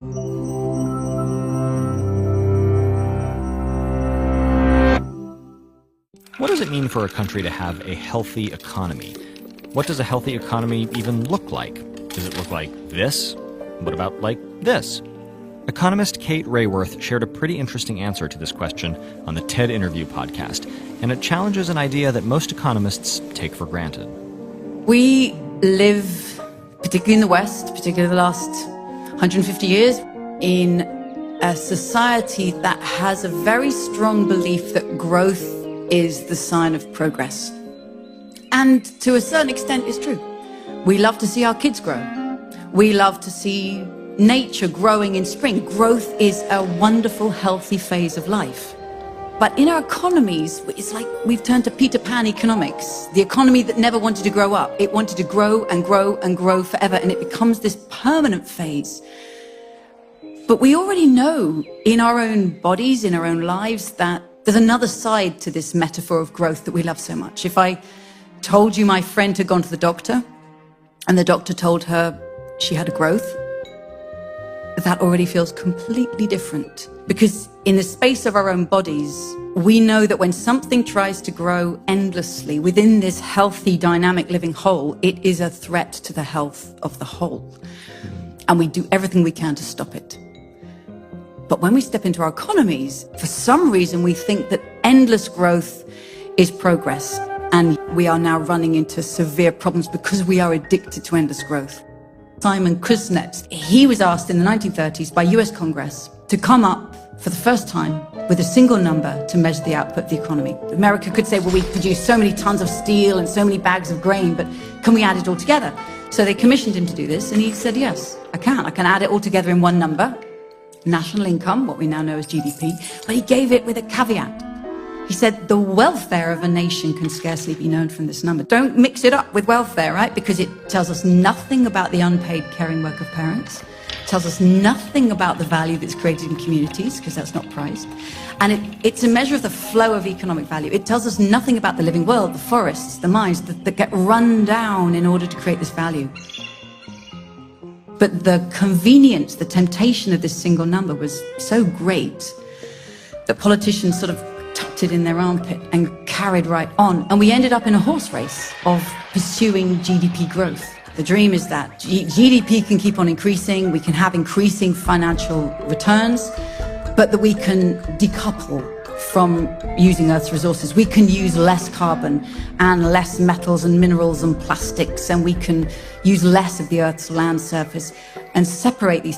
What does it mean for a country to have a healthy economy? What does a healthy economy even look like? Does it look like this? What about like this? Economist Kate Raworth shared a pretty interesting answer to this question on the TED Interview podcast, and it challenges an idea that most economists take for granted. We live, particularly in the West, particularly the last 150 years, in a society that has a very strong belief that growth is the sign of progress. And to a certain extent, it's true. We love to see our kids grow. We love to see nature growing in spring. Growth is a wonderful, healthy phase of life. But in our economies, it's like we've turned to Peter Pan economics, the economy that never wanted to grow up. It wanted to grow and grow and grow forever, and it becomes this permanent phase. But we already know in our own bodies, in our own lives, that there's another side to this metaphor of growth that we love so much. If I told you my friend had gone to the doctor, and the doctor told her she had a growth, that already feels completely different. Because in the space of our own bodies, we know that when something tries to grow endlessly within this healthy, dynamic living whole, it is a threat to the health of the whole. And we do everything we can to stop it. But when we step into our economies, for some reason, we think that endless growth is progress. And we are now running into severe problems because we are addicted to endless growth. Simon Kuznets, he was asked in the 1930s by US Congress to come up for the first time with a single number to measure the output of the economy. America could say, well, we produce so many tons of steel and so many bags of grain, but can we add it all together? So they commissioned him to do this, and he said, yes, I can add it all together in one number, national income, what we now know as GDP, but he gave it with a caveat. He said, the welfare of a nation can scarcely be known from this number. Don't mix it up with welfare, right? Because it tells us nothing about the unpaid caring work of parents. It tells us nothing about the value that's created in communities, because that's not priced. And it's a measure of the flow of economic value. It tells us nothing about the living world, the forests, the mines that get run down in order to create this value. But the convenience, the temptation of this single number was so great that politicians sort of tucked it in their armpit and carried right on. And we ended up in a horse race of pursuing GDP growth. The dream is that GDP can keep on increasing, we can have increasing financial returns, but that we can decouple from using Earth's resources. We can use less carbon and less metals and minerals and plastics, and we can use less of the Earth's land surface and separate these